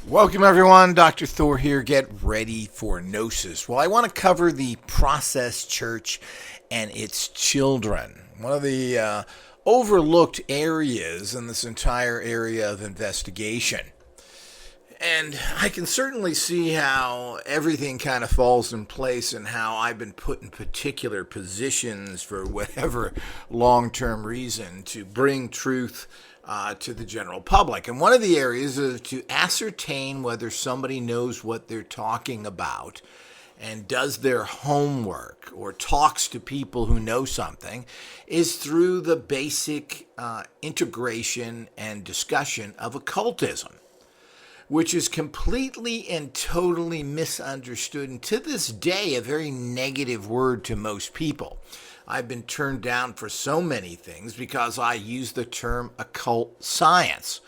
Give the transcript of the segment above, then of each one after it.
Welcome everyone, Dr. Thor here. Get ready for Gnosis. Well, I want to cover the process church and its children. One of the overlooked areas in this entire area of investigation. And I can certainly see how everything kind of falls in place and how I've been put in particular positions for whatever long-term reason to bring truth to the general public. And one of the areas is to ascertain whether somebody knows what they're talking about and does their homework or talks to people who know something is through the basic integration and discussion of occultism, which is completely and totally misunderstood, and to this day, a very negative word to most people. I've been turned down for so many things because I use the term occult science,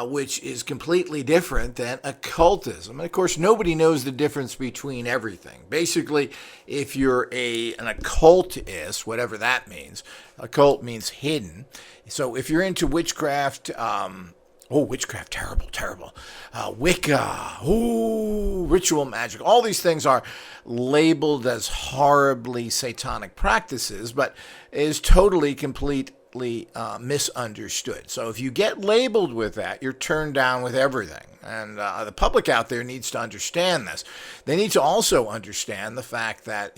which is completely different than occultism. And of course, nobody knows the difference between everything. Basically, if you're an occultist, whatever that means, occult means hidden. So if you're into witchcraft, witchcraft, terrible. Wicca, ritual magic. All these things are labeled as horribly satanic practices, but is totally, completely misunderstood. So if you get labeled with that, you're turned down with everything. And the public out there needs to understand this. They need to also understand the fact that,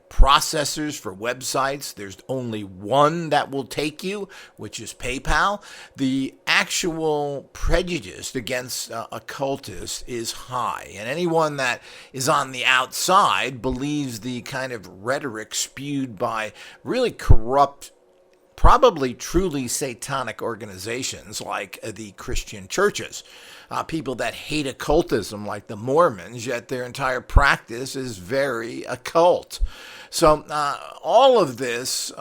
processors for websites, there's only one that will take you, which is PayPal. The actual prejudice against occultists is high, and anyone that is on the outside believes the kind of rhetoric spewed by really corrupt, probably truly satanic organizations like the Christian churches. People that hate occultism like the Mormons, yet their entire practice is very occult. So all of this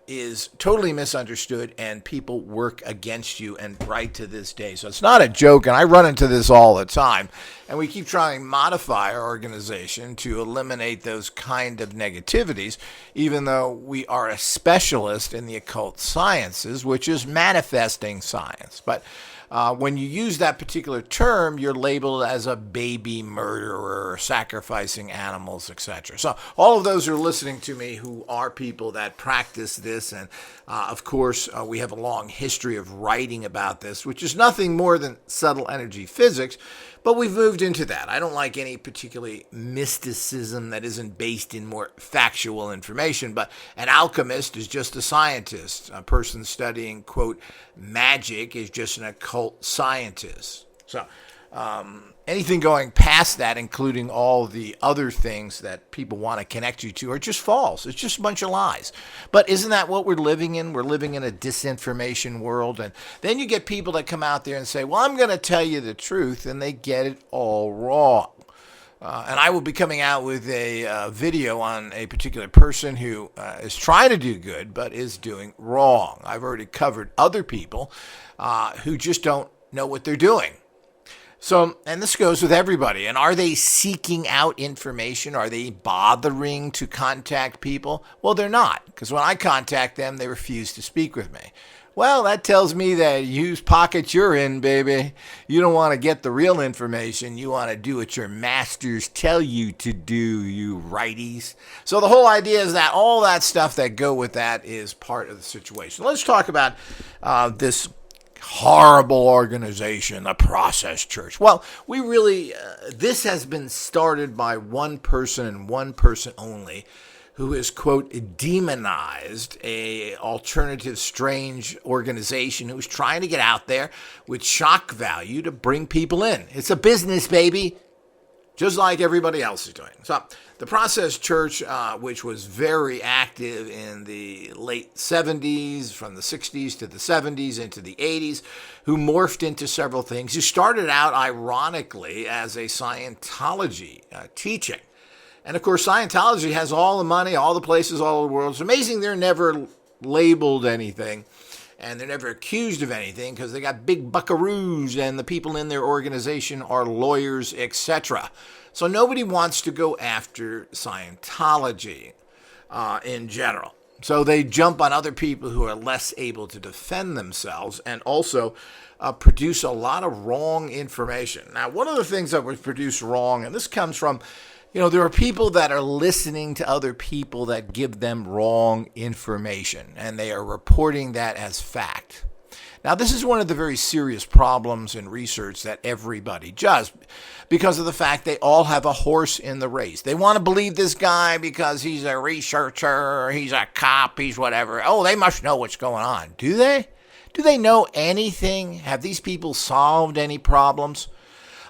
is totally misunderstood, and people work against you, and right to this day. So it's not a joke, and I run into this all the time. And we keep trying to modify our organization to eliminate those kind of negativities, even though we are a specialist in the occult sciences, which is manifesting science. But when you use that particular term, you're labeled as a baby murderer, sacrificing animals, etc. So all of those are listening to me who are people that practice this. And of course, we have a long history of writing about this, which is nothing more than subtle energy physics. But we've moved into that. I don't like any particularly mysticism that isn't based in more factual information. But an alchemist is just a scientist. A person studying, quote, magic is just an occult scientist. So anything going past that, including all the other things that people want to connect you to, are just false. It's just a bunch of lies. But isn't that what we're living in? We're living in a disinformation world. And then you get people that come out there and say, well, I'm going to tell you the truth, and they get it all wrong. And I will be coming out with a video on a particular person who is trying to do good, but is doing wrong. I've already covered other people who just don't know what they're doing. So, and this goes with everybody. And are they seeking out information? Are they bothering to contact people? Well, they're not, because when I contact them, they refuse to speak with me. Well, that tells me that whose pocket you're in, baby. You don't want to get the real information. You want to do what your masters tell you to do, you righties. So the whole idea is that all that stuff that go with that is part of the situation. Let's talk about this horrible organization, the Process Church. Well, we really, this has been started by one person and one person only, who has, quote, demonized a alternative, strange organization who's trying to get out there with shock value to bring people in. It's a business, baby, just like everybody else is doing. So the Process Church, which was very active in the late 70s, from the 60s to the 70s into the 80s, who morphed into several things, who started out, ironically, as a Scientology teaching. And of course, Scientology has all the money, all the places, all over the world. It's amazing they're never labeled anything, and they're never accused of anything, because they got big buckaroos, and the people in their organization are lawyers, etc. So nobody wants to go after Scientology in general. So they jump on other people who are less able to defend themselves, and also produce a lot of wrong information. Now, one of the things that was produced wrong, and this comes from, there are people that are listening to other people that give them wrong information, and they are reporting that as fact. Now, this is one of the very serious problems in research that everybody does, because of the fact they all have a horse in the race. They want to believe this guy because he's a researcher, or he's a cop, he's whatever. Oh, they must know what's going on. Do they? Do they know anything? Have these people solved any problems?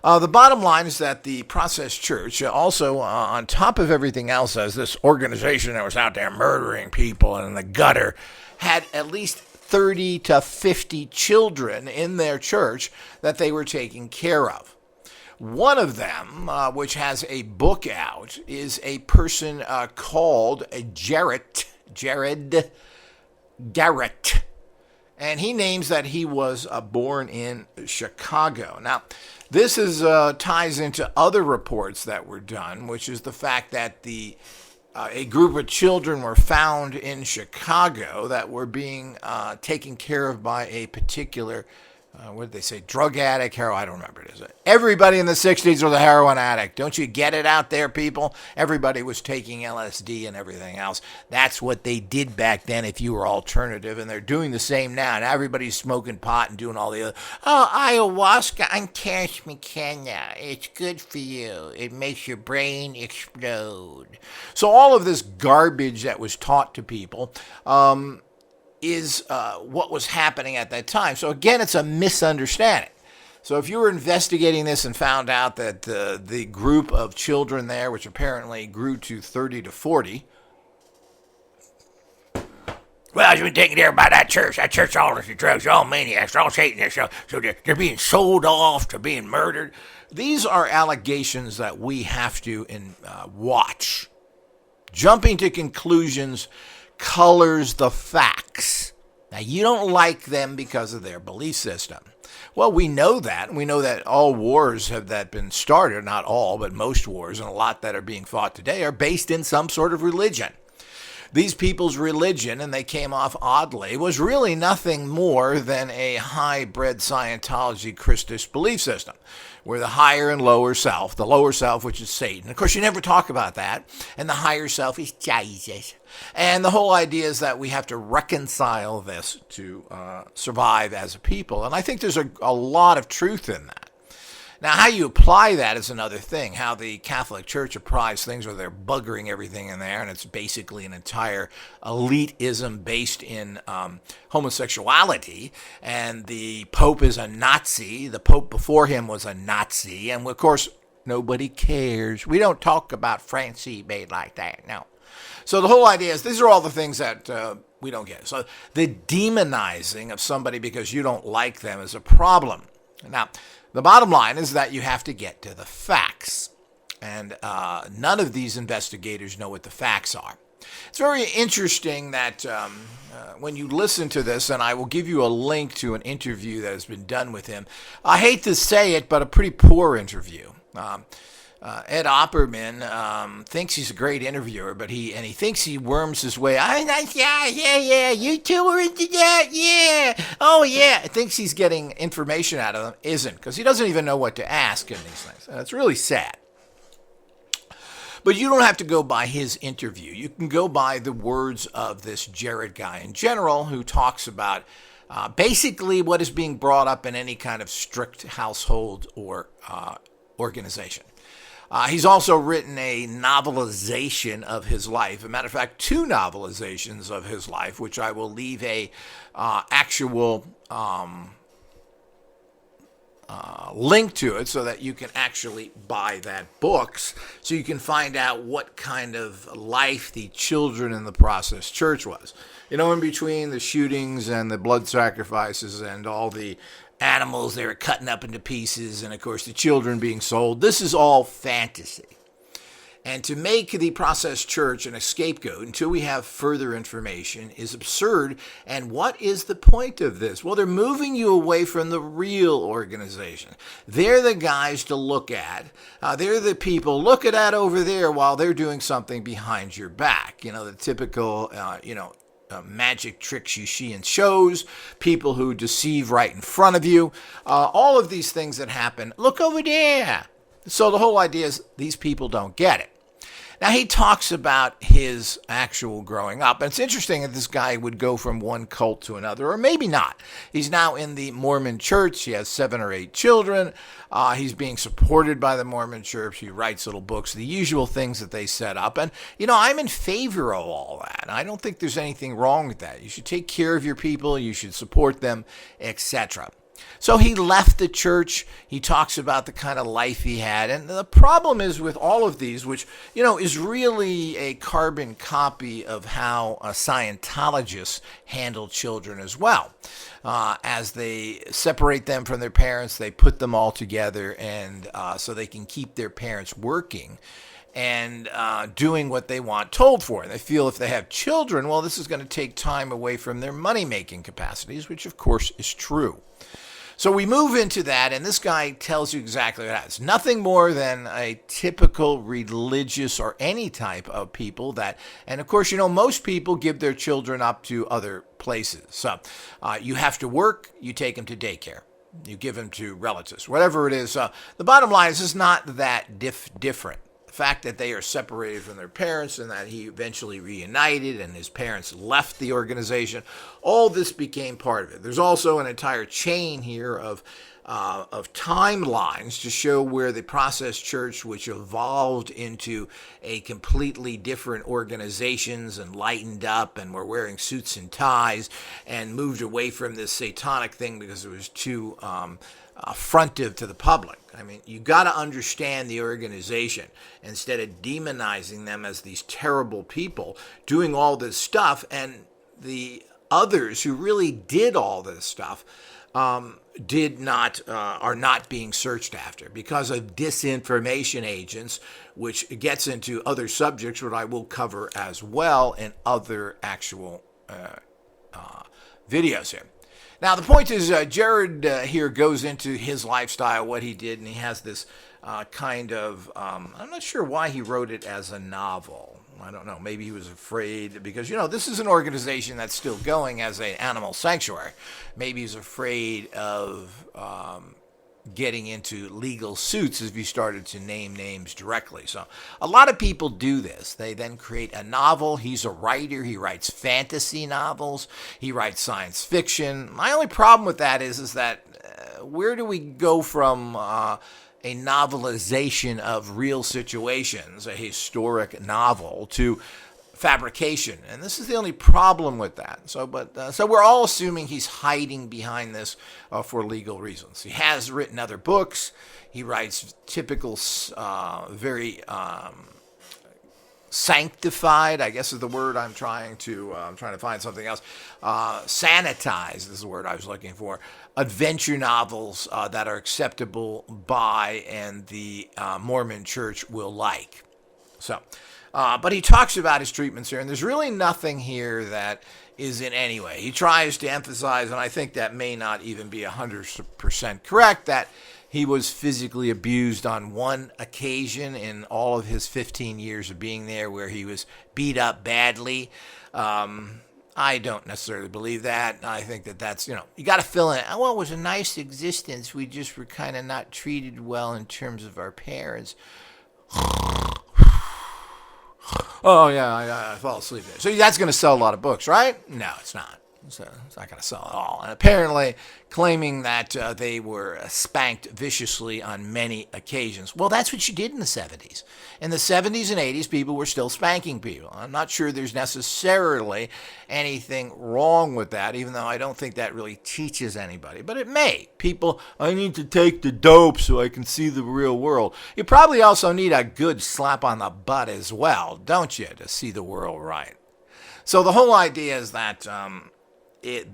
The bottom line is that the Process Church, also on top of everything else, as this organization that was out there murdering people in the gutter, had at least 30 to 50 children in their church that they were taking care of. One of them, which has a book out, is a person called Jared Garrett. And he names that he was born in Chicago. Now, this ties into other reports that were done, which is the fact that a group of children were found in Chicago that were being taken care of by a particular, what did they say, drug addict, I don't remember it. Everybody in the 60s was a heroin addict. Don't you get it out there, people? Everybody was taking LSD and everything else. That's what they did back then if you were alternative, and they're doing the same now. And everybody's smoking pot and doing all the other, ayahuasca and Terence McKenna. It's good for you. It makes your brain explode. So all of this garbage that was taught to people is what was happening at that time. So again, it's a misunderstanding. So if you were investigating this and found out that the group of children there, which apparently grew to 30 to 40, well, it's been taken care of by that church. That church, all this drugs, all maniacs, all Satanists. So they're being sold off to being murdered. These are allegations that we have to watch. Jumping to conclusions colors the facts. Now, you don't like them because of their belief system. Well, we know that. We know that all wars that been started, not all, but most wars, and a lot that are being fought today, are based in some sort of religion. These people's religion, and they came off oddly, was really nothing more than a hybrid Scientology Christus belief system, where the higher and lower self, the lower self, which is Satan, of course you never talk about that, and the higher self is Jesus. And the whole idea is that we have to reconcile this to survive as a people, and I think there's a lot of truth in that. Now, how you apply that is another thing. How the Catholic Church applies things where they're buggering everything in there, and it's basically an entire elitism based in homosexuality, and the Pope is a Nazi. The Pope before him was a Nazi, and of course, nobody cares. We don't talk about Francie made like that, no. So the whole idea is these are all the things that we don't get. So the demonizing of somebody because you don't like them is a problem. Now, the bottom line is that you have to get to the facts, and none of these investigators know what the facts are. It's very interesting that when you listen to this, and I will give you a link to an interview that has been done with him. I hate to say it, but a pretty poor interview. Ed Opperman thinks he's a great interviewer, but he thinks he worms his way. Yeah, you two were into that, yeah. Oh, yeah. Thinks he's getting information out of them. Isn't, because he doesn't even know what to ask in these things. It's really sad. But you don't have to go by his interview. You can go by the words of this Jared guy in general, who talks about basically what is being brought up in any kind of strict household or organization. He's also written a novelization of his life. As a matter of fact, 2 novelizations of his life, which I will leave a actual link to it so that you can actually buy that books, so you can find out what kind of life the children in the Process Church was. In between the shootings and the blood sacrifices and all the animals they were cutting up into pieces, and of course the children being sold. This is all fantasy. And to make the Process Church an scapegoat until we have further information is absurd. And what is the point of this? Well, they're moving you away from the real organization. They're the guys to look at. They're the people, look at that over there while they're doing something behind your back. The typical, magic tricks you see in shows, people who deceive right in front of you, all of these things that happen. Look over there. So the whole idea is these people don't get it. Now, he talks about his actual growing up. And it's interesting that this guy would go from one cult to another, or maybe not. He's now in the Mormon church. He has 7 or 8 children. He's being supported by the Mormon church. He writes little books, the usual things that they set up. And, I'm in favor of all that. I don't think there's anything wrong with that. You should take care of your people. You should support them, etc. So he left the church. He talks about the kind of life he had. And the problem is with all of these, which, is really a carbon copy of how Scientologists handle children as well. As they separate them from their parents, they put them all together and so they can keep their parents working and doing what they want told for. And they feel if they have children, well, this is going to take time away from their money-making capacities, which, of course, is true. So we move into that, and this guy tells you exactly what happens. Nothing more than a typical religious or any type of people that, and of course, most people give their children up to other places. So you have to work, you take them to daycare. You give them to relatives, whatever it is. The bottom line is it's not that different. The fact that they are separated from their parents and that he eventually reunited and his parents left the organization, all this became part of it. There's also an entire chain here of timelines to show where the Process Church, which evolved into a completely different organizations and lightened up and were wearing suits and ties and moved away from this satanic thing because it was too affrontive to the public. I mean, you got to understand the organization instead of demonizing them as these terrible people doing all this stuff, and the others who really did all this stuff are not being searched after because of disinformation agents, which gets into other subjects, which I will cover as well in other actual videos here. Now, the point is, Jared here goes into his lifestyle, what he did, and he has this kind of, I'm not sure why he wrote it as a novel. I don't know. Maybe he was afraid because, this is an organization that's still going as an animal sanctuary. Maybe he's afraid of getting into legal suits if you started to name names directly. So a lot of people do this. They then create a novel. He's a writer. He writes fantasy novels. He writes science fiction. My only problem with that is that where do we go from a novelization of real situations, a historic novel, to fabrication? And this is the only problem with that. So we're all assuming he's hiding behind this for legal reasons. He has written other books. He writes typical, very sanctified, I guess is the word I'm trying to find something else. Sanitized is the word I was looking for. Adventure novels that are acceptable by and the Mormon Church will like. So. But he talks about his treatments here, and there's really nothing here that is in any way. He tries to emphasize, and I think that may not even be 100% correct, that he was physically abused on one occasion in all of his 15 years of being there where he was beat up badly. I don't necessarily believe that. I think that's, you got to fill in. Well, it was a nice existence. We just were kind of not treated well in terms of our parents. Oh, yeah, I fell asleep there. So that's going to sell a lot of books, right? No, it's not. So it's not going to sell at all. And apparently claiming that they were spanked viciously on many occasions. Well, that's what you did in the 70s. In the 70s and 80s, people were still spanking people. I'm not sure there's necessarily anything wrong with that, even though I don't think that really teaches anybody. But it may. People, I need to take the dope so I can see the real world. You probably also need a good slap on the butt as well, don't you, to see the world right. So the whole idea is that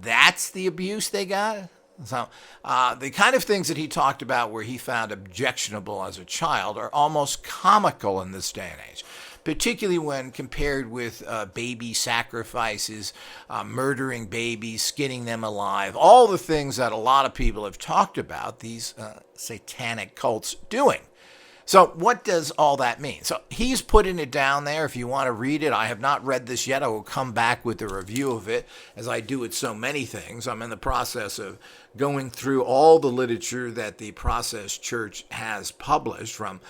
that's the abuse they got. So the kind of things that he talked about where he found objectionable as a child are almost comical in this day and age, particularly when compared with baby sacrifices, murdering babies, skinning them alive, all the things that a lot of people have talked about these satanic cults doing. So what does all that mean? So he's putting it down there. If you want to read it, I have not read this yet. I will come back with a review of it, as I do with so many things. I'm in the process of going through all the literature that the Process Church has published from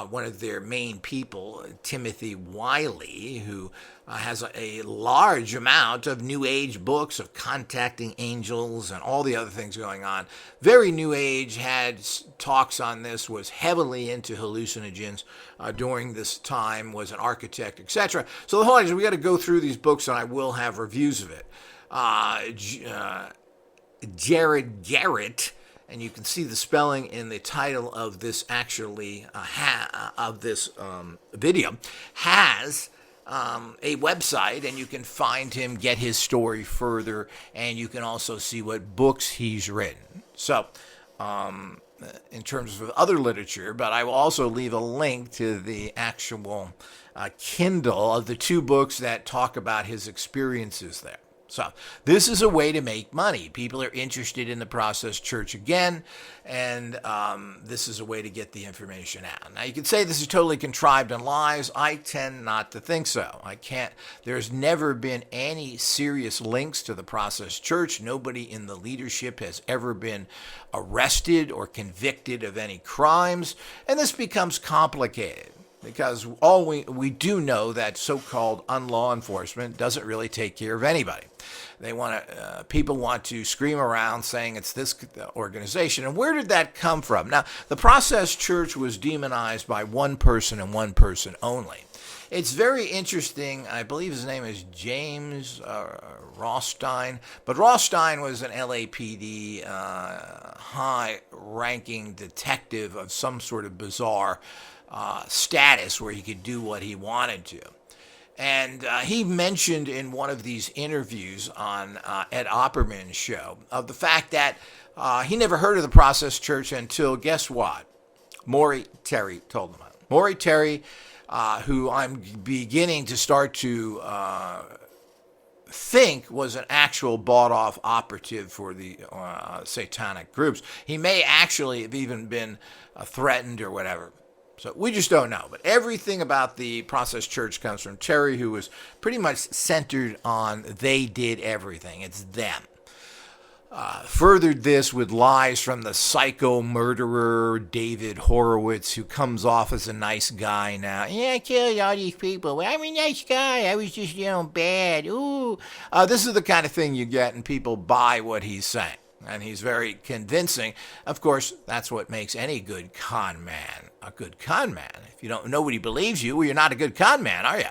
one of their main people, Timothy Wiley, who has a large amount of New Age books of contacting angels and all the other things going on. Very New Age, had talks on this, was heavily into hallucinogens during this time, was an architect, etc. So the whole idea is we got to go through these books, and I will have reviews of it. Jared Garrett, and you can see the spelling in the title of this video, has a website, and you can find him, get his story further, and you can also see what books he's written. So, in terms of other literature, but I will also leave a link to the actual Kindle of the two books that talk about his experiences there. So this is a way to make money. People are interested in the Process Church again, and this is a way to get the information out. Now, you can say this is totally contrived and lies. I tend not to think so. There's never been any serious links to the Process Church. Nobody in the leadership has ever been arrested or convicted of any crimes, and this becomes complicated. Because all we do know that so-called unlaw enforcement doesn't really take care of anybody. People want to scream around saying it's this organization. And where did that come from? Now, the Process Church was demonized by one person and one person only. It's very interesting. I believe his name is James Rothstein. But Rothstein was an LAPD high-ranking detective of some sort of bizarre status where he could do what he wanted to. And he mentioned in one of these interviews on Ed Opperman's show of the fact that he never heard of the Process Church until, guess what? Maury Terry told him about it. Maury Terry, who I'm beginning to start to think was an actual bought-off operative for the satanic groups. He may actually have even been threatened or whatever. So we just don't know. But everything about the Process Church comes from Terry, who was pretty much centered on they did everything. It's them. Furthered this with lies from the psycho murderer David Horowitz, who comes off as a nice guy now. Yeah, I killed all these people. I'm a nice guy. I was just, bad. Ooh. This is the kind of thing you get, and people buy what he's saying. And he's very convincing. Of course, that's what makes any good con man a good con man. If nobody believes you, well, you're not a good con man, are you?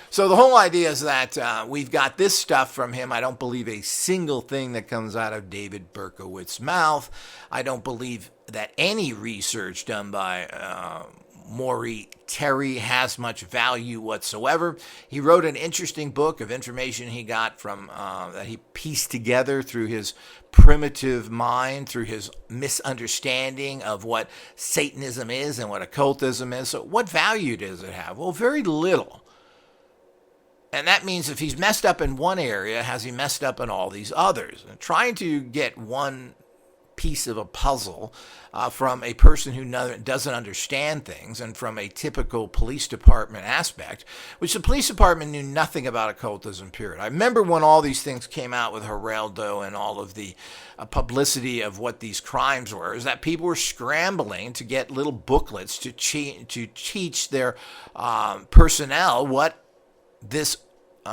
So the whole idea is that we've got this stuff from him. I don't believe a single thing that comes out of David Berkowitz's mouth. I don't believe that any research done by Maury Terry has much value whatsoever. He wrote an interesting book of information he got from that he pieced together through his primitive mind, through his misunderstanding of what Satanism is and what occultism is. So what value does it have? Well, very little. And that means if he's messed up in one area, has he messed up in all these others? And trying to get one piece of a puzzle from a person who doesn't understand things, and from a typical police department aspect, which the police department knew nothing about occultism, period. I remember when all these things came out with Geraldo and all of the publicity of what these crimes were, is that people were scrambling to get little booklets to teach their personnel what this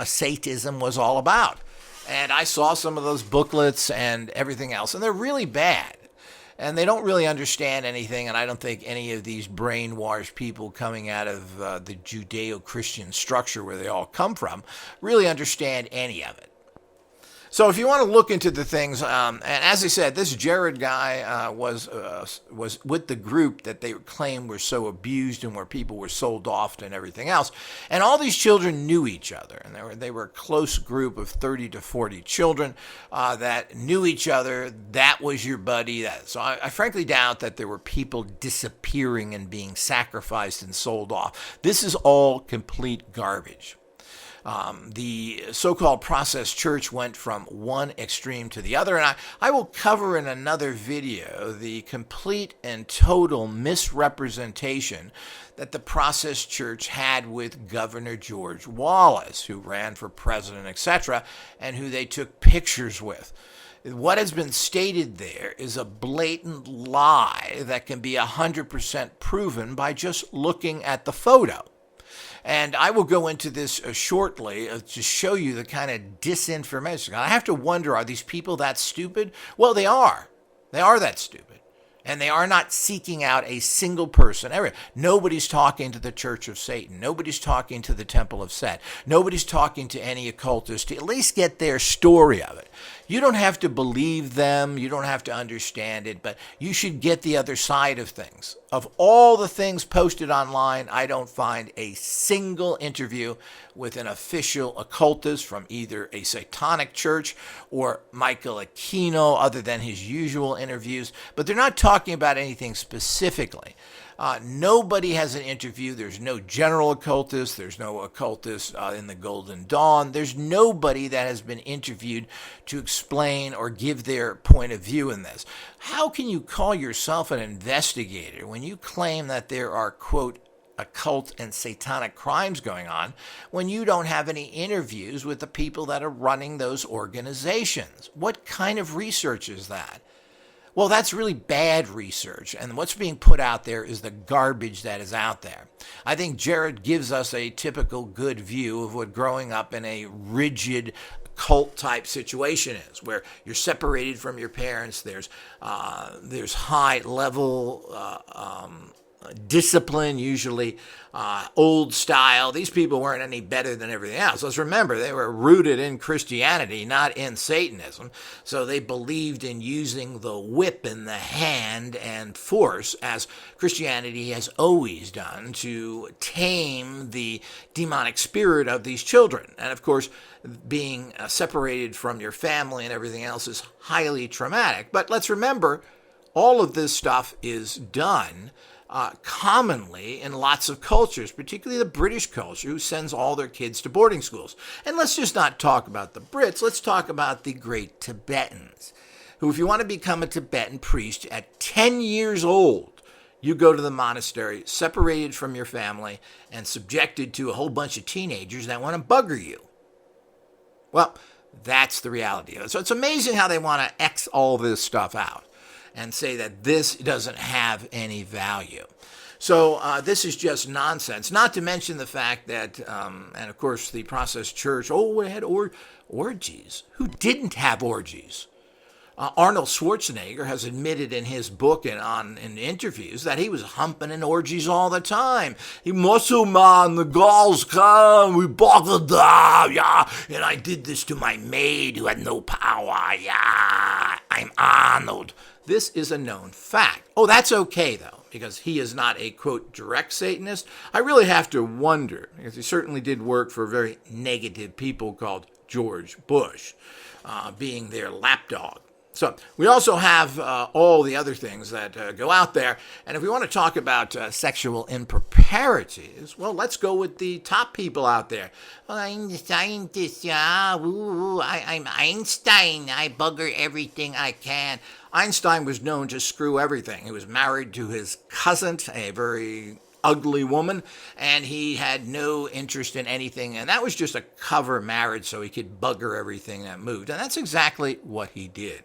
Satanism was all about. And I saw some of those booklets and everything else, and they're really bad. And they don't really understand anything, and I don't think any of these brainwashed people coming out of the Judeo-Christian structure where they all come from really understand any of it. So if you want to look into the things, and as I said, this Jared guy was with the group that they claim were so abused and where people were sold off and everything else. And all these children knew each other, and they were a close group of 30 to 40 children that knew each other. That was your buddy. So I frankly doubt that there were people disappearing and being sacrificed and sold off. This is all complete garbage. The so-called process church went from one extreme to the other, and I will cover in another video the complete and total misrepresentation that the process church had with Governor George Wallace, who ran for president, etc., and who they took pictures with. What has been stated there is a blatant lie that can be 100% proven by just looking at the photo. And I will go into this shortly to show you the kind of disinformation. I have to wonder, are these people that stupid? Well, they are. They are that stupid. And they are not seeking out a single person. Nobody's talking to the Church of Satan. Nobody's talking to the Temple of Set. Nobody's talking to any occultist to at least get their story of it. You don't have to believe them. You don't have to understand it, but you should get the other side of things. Of all the things posted online, I don't find a single interview with an official occultist from either a satanic church or Michael Aquino, other than his usual interviews. But they're not talking about anything specifically. Nobody has an interview. There's no general occultist. There's no occultist in the Golden Dawn. There's nobody that has been interviewed to explain or give their point of view in this. How can you call yourself an investigator when you claim that there are, quote, occult and satanic crimes going on when you don't have any interviews with the people that are running those organizations? What kind of research is that? Well, that's really bad research, and what's being put out there is the garbage that is out there. I think Jared gives us a typical good view of what growing up in a rigid cult-type situation is, where you're separated from your parents. There's high-level discipline, usually old style. These people weren't any better than everything else. Let's remember, they were rooted in Christianity, not in Satanism. So they believed in using the whip in the hand and force, as Christianity has always done, to tame the demonic spirit of these children. And of course, being separated from your family and everything else is highly traumatic. But let's remember, all of this stuff is done commonly in lots of cultures, particularly the British culture, who sends all their kids to boarding schools. And let's just not talk about the Brits. Let's talk about the great Tibetans, who, if you want to become a Tibetan priest at 10 years old, you go to the monastery, separated from your family, and subjected to a whole bunch of teenagers that want to bugger you. Well, that's the reality of it. So it's amazing how they want to X all this stuff out and say that this doesn't have any value. So this is just nonsense, not to mention the fact that, and of course the process church, it had orgies. Who didn't have orgies? Arnold Schwarzenegger has admitted in his book and in interviews that he was humping in orgies all the time. He muscle man, the girls come, we buckled up, yeah, and I did this to my maid who had no power, yeah, I'm Arnold. This is a known fact. Oh, that's okay, though, because he is not a, quote, direct Satanist. I really have to wonder, because he certainly did work for very negative people called George Bush, being their lapdog. So we also have all the other things that go out there. And if we want to talk about sexual improprieties, well, let's go with the top people out there. Well, I'm the scientist, yeah. Ooh, I'm Einstein. I bugger everything I can. Einstein was known to screw everything. He was married to his cousin, a very ugly woman, and he had no interest in anything. And that was just a cover marriage so he could bugger everything that moved. And that's exactly what he did.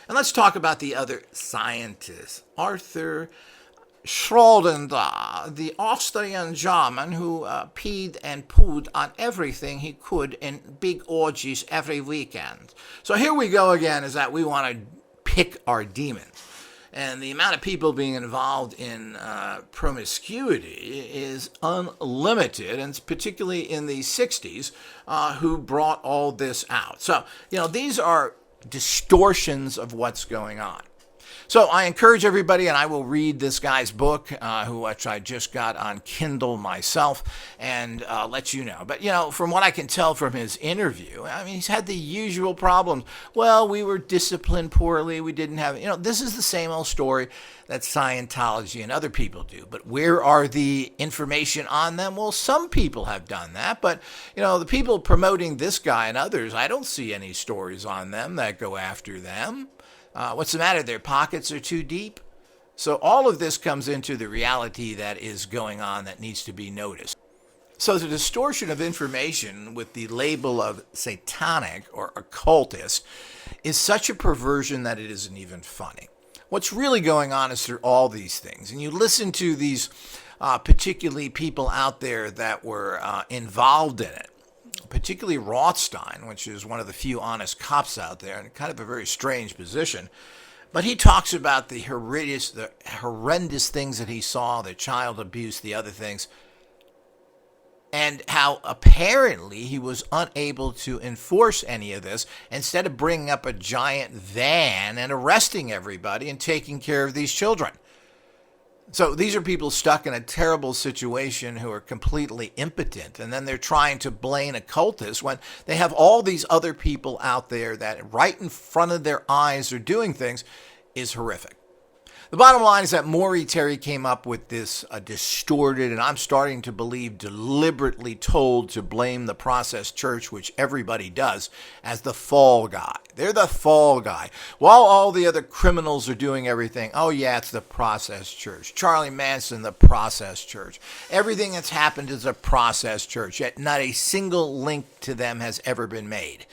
And let's talk about the other scientists. Arthur Schrödinger, the Austrian German who peed and pooed on everything he could in big orgies every weekend. So here we go again, is that we want to pick our demons. And the amount of people being involved in promiscuity is unlimited, and particularly in the 60s, who brought all this out. So, these are distortions of what's going on. So I encourage everybody, and I will read this guy's book, which I just got on Kindle myself, and let you know. But, from what I can tell from his interview, I mean, he's had the usual problems. Well, we were disciplined poorly. We didn't have, this is the same old story that Scientology and other people do. But where are the information on them? Well, some people have done that. But, the people promoting this guy and others, I don't see any stories on them that go after them. What's the matter? Their pockets are too deep? So all of this comes into the reality that is going on that needs to be noticed. So the distortion of information with the label of satanic or occultist is such a perversion that it isn't even funny. What's really going on is through all these things. And you listen to these particularly people out there that were involved in it. Particularly Rothstein, which is one of the few honest cops out there, and kind of a very strange position. But he talks about the horrendous things that he saw, the child abuse, the other things, and how apparently he was unable to enforce any of this instead of bringing up a giant van and arresting everybody and taking care of these children. So these are people stuck in a terrible situation who are completely impotent, and then they're trying to blame occultists when they have all these other people out there that right in front of their eyes are doing things is horrific. The bottom line is that Maury Terry came up with this distorted, and I'm starting to believe deliberately told to blame the Process Church, which everybody does, as the fall guy. They're the fall guy. While all the other criminals are doing everything, oh yeah, it's the Process Church. Charlie Manson, the Process Church. Everything that's happened is a Process Church, yet not a single link to them has ever been made.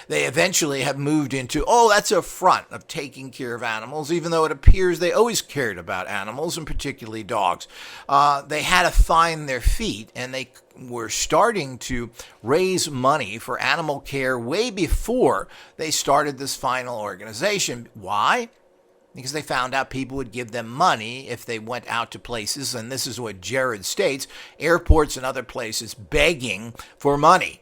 They eventually have moved into, that's a front of taking care of animals, even though it appears they always cared about animals, and particularly dogs. They had to find their feet, and they were starting to raise money for animal care way before they started this final organization. Why? Because they found out people would give them money if they went out to places, and this is what Jared states, airports and other places begging for money.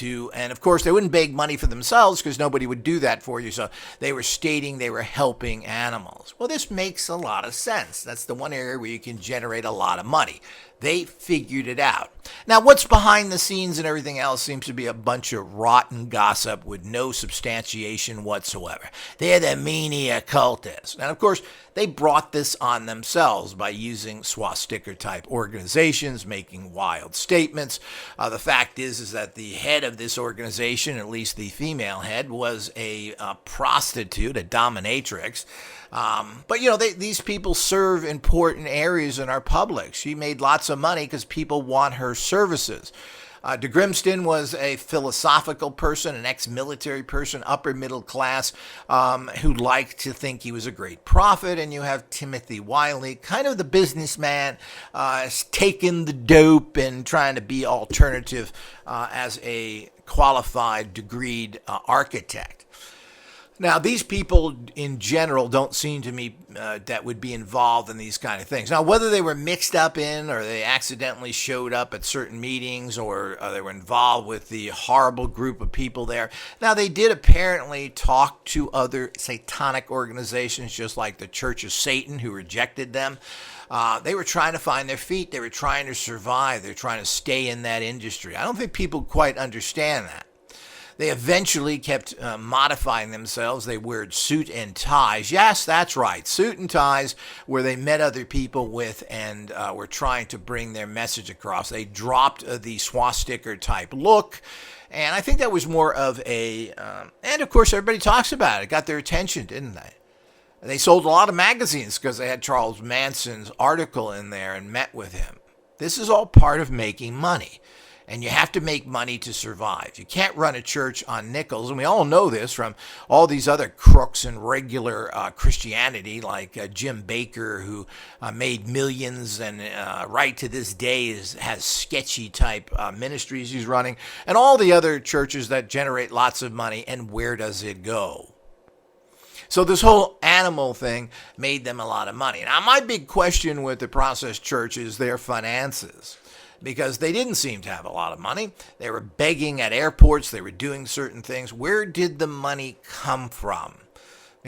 And of course, they wouldn't beg money for themselves because nobody would do that for you. So they were stating they were helping animals. Well, this makes a lot of sense. That's the one area where you can generate a lot of money. They figured it out. Now, what's behind the scenes and everything else seems to be a bunch of rotten gossip with no substantiation whatsoever. They're the meanie occultists. And of course, they brought this on themselves by using swastika-type organizations, making wild statements. The fact is that the head of this organization, at least the female head, was a prostitute, a dominatrix. But these people serve important areas in our public. She made lots of money because people want her services. De Grimston was a philosophical person, an ex-military person, upper middle class, who liked to think he was a great prophet. And you have Timothy Wiley, kind of the businessman, taking the dope and trying to be alternative as a qualified, degreed architect. Now, these people in general don't seem to me that would be involved in these kind of things. Now, whether they were mixed up in or they accidentally showed up at certain meetings or they were involved with the horrible group of people there. Now, they did apparently talk to other satanic organizations, just like the Church of Satan, who rejected them. They were trying to find their feet. They were trying to survive. They're trying to stay in that industry. I don't think people quite understand that. They eventually kept modifying themselves. They wore suit and ties. Yes, that's right. Suit and ties where they met other people with and were trying to bring their message across. They dropped the swastika type look. And I think that was more of a, and of course everybody talks about it. It got their attention, didn't they? They sold a lot of magazines because they had Charles Manson's article in there and met with him. This is all part of making money. And you have to make money to survive. You can't run a church on nickels. And we all know this from all these other crooks in regular Christianity, like Jim Baker, who made millions and right to this day has sketchy type ministries he's running. And all the other churches that generate lots of money. And where does it go? So this whole animal thing made them a lot of money. Now, my big question with the Process Church is their finances. Because they didn't seem to have a lot of money. They were begging at airports. They were doing certain things. Where did the money come from?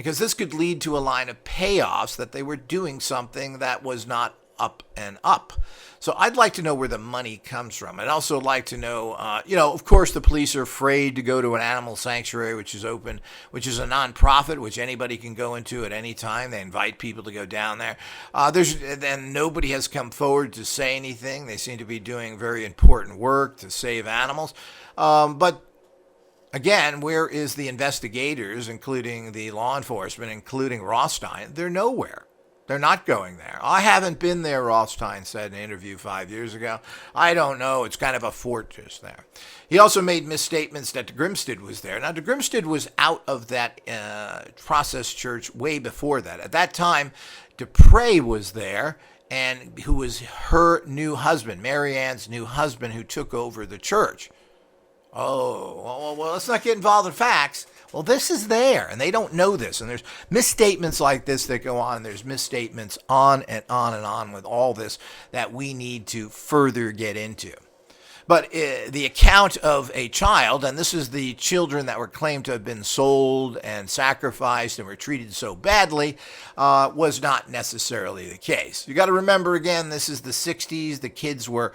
because this could lead to a line of payoffs that they were doing something that was not up and up. So I'd like to know where the money comes from. I'd also like to know, of course, the police are afraid to go to an animal sanctuary, which is open, which is a nonprofit, which anybody can go into at any time. They invite people to go down there. Then nobody has come forward to say anything. They seem to be doing very important work to save animals. But again, where is the investigators, including the law enforcement, including Rothstein? They're nowhere. They're not going there. I haven't been there, Rothstein said in an interview 5 years ago. I don't know. It's kind of a fortress there. He also made misstatements that de Grimsted was there. Now, de Grimsted was out of that process church way before that. At that time, Dupre was there, and who was her new husband, Marianne's new husband, who took over the church. Oh, well, let's not get involved in facts. Well, this is there, and they don't know this. And there's misstatements like this that go on. There's misstatements on and on and on with all this that we need to further get into. But the account of a child, and this is the children that were claimed to have been sold and sacrificed and were treated so badly, was not necessarily the case. You got to remember, again, this is the 60s. The kids were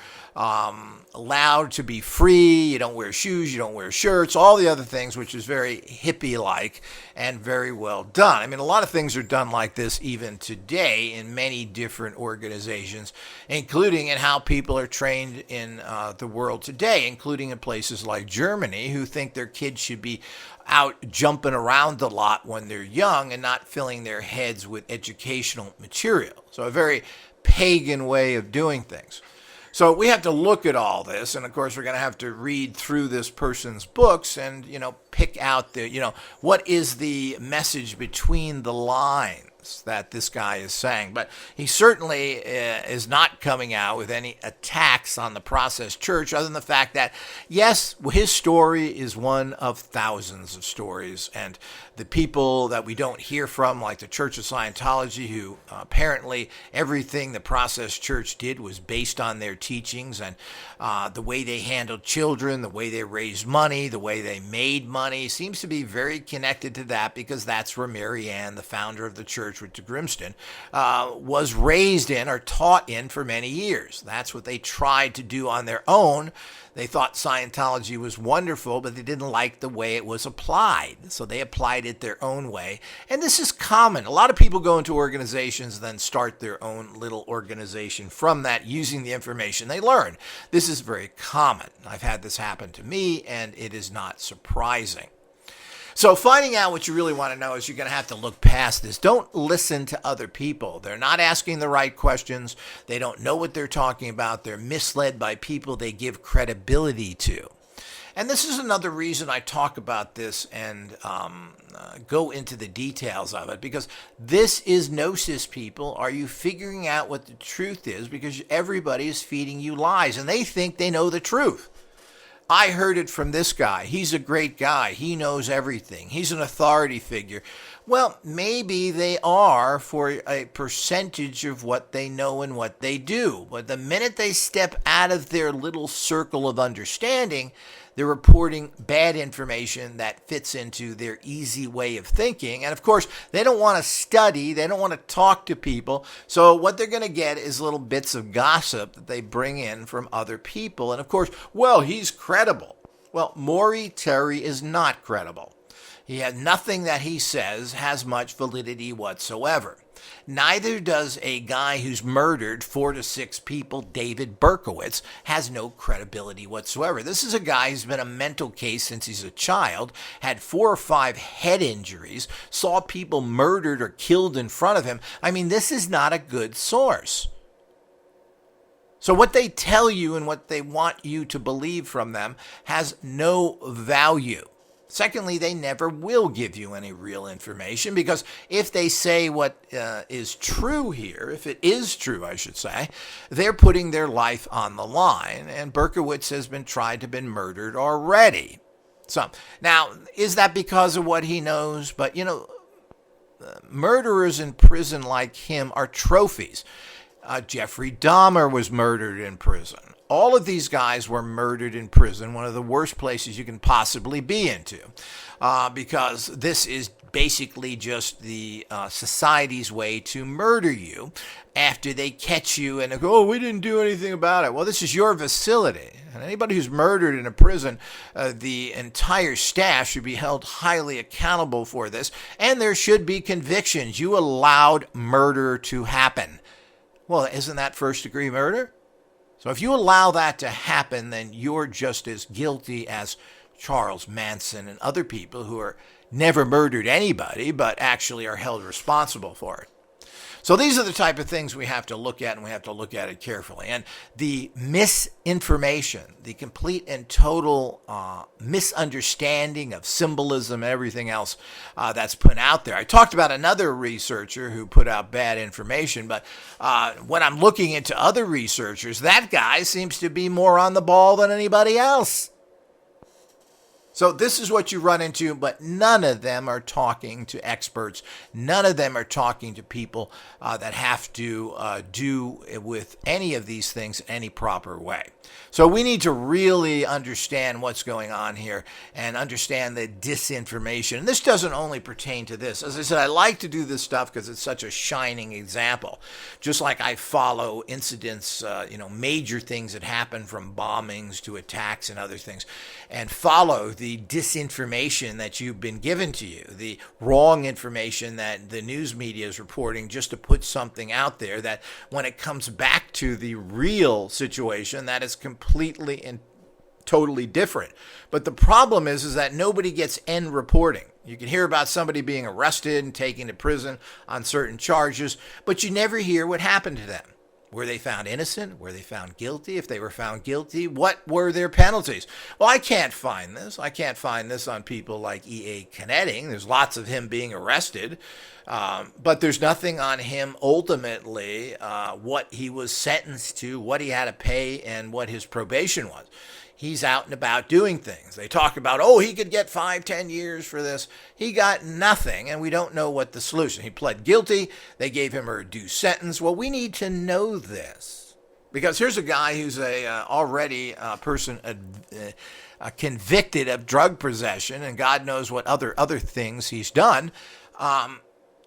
allowed to be free. You don't wear shoes. You don't wear shirts. All the other things, which is very hippie-like and very well done. I mean, a lot of things are done like this even today in many different organizations, including in how people are trained in the world today, including in places like Germany, who think their kids should be out jumping around a lot when they're young and not filling their heads with educational material. So a very pagan way of doing things. So we have to look at all this, and of course we're going to have to read through this person's books and, pick out the, what is the message between the lines that this guy is saying. But he certainly is not coming out with any attacks on the Process Church, other than the fact that, yes, his story is one of thousands of stories, and the people that we don't hear from, like the Church of Scientology, who apparently everything the Process Church did was based on their teachings, and the way they handled children, the way they raised money, the way they made money, seems to be very connected to that, because that's where Marianne, the founder of the church with de Grimsted, was raised in or taught in for many years. That's what they tried to do on their own. They thought Scientology was wonderful, but they didn't like the way it was applied. So they applied it their own way. And this is common. A lot of people go into organizations and then start their own little organization from that, using the information they learn. This is very common. I've had this happen to me, and it is not surprising. So finding out what you really want to know is you're going to have to look past this. Don't listen to other people. They're not asking the right questions. They don't know what they're talking about. They're misled by people they give credibility to. And this is another reason I talk about this and go into the details of it, because this is gnosis, people. Are you figuring out what the truth is? Because everybody is feeding you lies, and they think they know the truth. I heard it from this guy. He's a great guy. He knows everything. He's an authority figure. Well, maybe they are for a percentage of what they know and what they do. But the minute they step out of their little circle of understanding, they're reporting bad information that fits into their easy way of thinking. And of course, they don't want to study. They don't want to talk to people. So what they're going to get is little bits of gossip that they bring in from other people. And of course, well, he's credible. Well, Maury Terry is not credible. He had nothing that he says has much validity whatsoever. Neither does a guy who's murdered 4 to 6 people, David Berkowitz, has no credibility whatsoever. This is a guy who's been a mental case since he's a child, had 4 or 5 head injuries, saw people murdered or killed in front of him. I mean, this is not a good source. So what they tell you and what they want you to believe from them has no value. Secondly, they never will give you any real information, because if they say what is true here, if it is true, I should say, they're putting their life on the line, and Berkowitz has been tried to been murdered already. So now, is that because of what he knows? But, murderers in prison like him are trophies. Jeffrey Dahmer was murdered in prison. all of these guys were murdered in prison, one of the worst places you can possibly be into, because this is basically just the society's way to murder you after they catch you and they go, oh, we didn't do anything about it. Well, this is your facility. And anybody who's murdered in a prison, the entire staff should be held highly accountable for this, and there should be convictions. You allowed murder to happen. Well, isn't that first-degree murder? So if you allow that to happen, then you're just as guilty as Charles Manson and other people who are never murdered anybody, but actually are held responsible for it. So these are the type of things we have to look at, and we have to look at it carefully. And the misinformation, the complete and total misunderstanding of symbolism and everything else that's put out there. I talked about another researcher who put out bad information, but when I'm looking into other researchers, that guy seems to be more on the ball than anybody else. So this is what you run into, but none of them are talking to experts. None of them are talking to people that have to do with any of these things in any proper way. So we need to really understand what's going on here and understand the disinformation. And this doesn't only pertain to this. As I said, I like to do this stuff because it's such a shining example. Just like I follow incidents, major things that happen from bombings to attacks and other things, and follow the disinformation that you've been given to you, the wrong information that the news media is reporting just to put something out there that when it comes back to the real situation, that is completely and totally different. But the problem is that nobody gets end reporting. You can hear about somebody being arrested and taken to prison on certain charges, but you never hear what happened to them. Were they found innocent? Were they found guilty? If they were found guilty, what were their penalties? Well, I can't find this. I can't find this on people like E.A. Kennedy. There's lots of him being arrested, but there's nothing on him ultimately, what he was sentenced to, what he had to pay, and what his probation was. He's out and about doing things. They talk about, he could get 5-10 years for this. He got nothing, and we don't know what the solution. He pled guilty. They gave him a reduced sentence. Well, we need to know this, because here's a guy who's already a person convicted of drug possession, and God knows what other things he's done,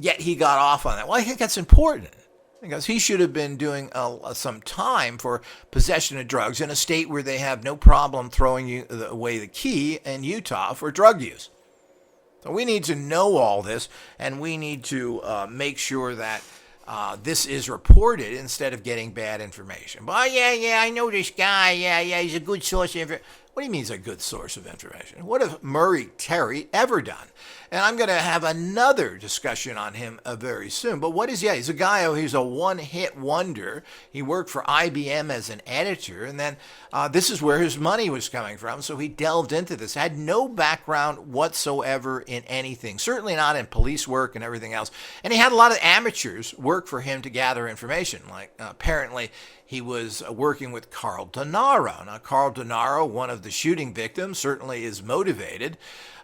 yet he got off on that. Well, I think that's important, because he should have been doing some time for possession of drugs in a state where they have no problem throwing away the key in Utah for drug use. So we need to know all this, and we need to make sure that this is reported instead of getting bad information. But I know this guy. Yeah, he's a good source of information. What do you mean he's a good source of information? What have Murray Terry ever done? And I'm going to have another discussion on him very soon. But what is, he's a guy, he's a one-hit wonder. He worked for IBM as an editor, and then this is where his money was coming from. So he delved into this, had no background whatsoever in anything, certainly not in police work and everything else. And he had a lot of amateurs work for him to gather information, like apparently he was working with Carl Denaro. Now, Carl Denaro, one of the shooting victims, certainly is motivated,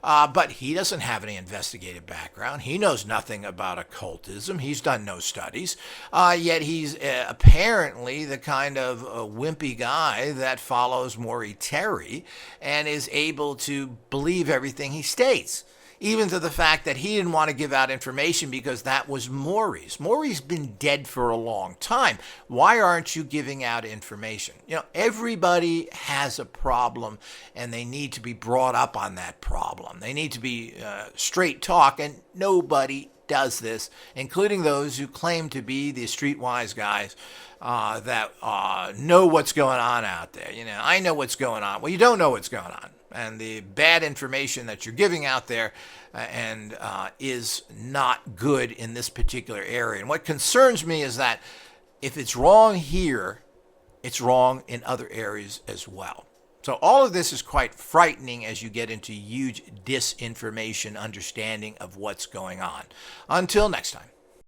but he doesn't have any investigative background. He knows nothing about occultism. He's done no studies, yet he's apparently the kind of wimpy guy that follows Maury Terry and is able to believe everything he states, even to the fact that he didn't want to give out information because that was Maury's. Maury's been dead for a long time. Why aren't you giving out information? Everybody has a problem, and they need to be brought up on that problem. They need to be straight talk, and nobody does this, including those who claim to be the streetwise guys that know what's going on out there. I know what's going on. Well, you don't know what's going on. And the bad information that you're giving out there is not good in this particular area. And what concerns me is that if it's wrong here, it's wrong in other areas as well. So all of this is quite frightening as you get into huge disinformation understanding of what's going on. Until next time.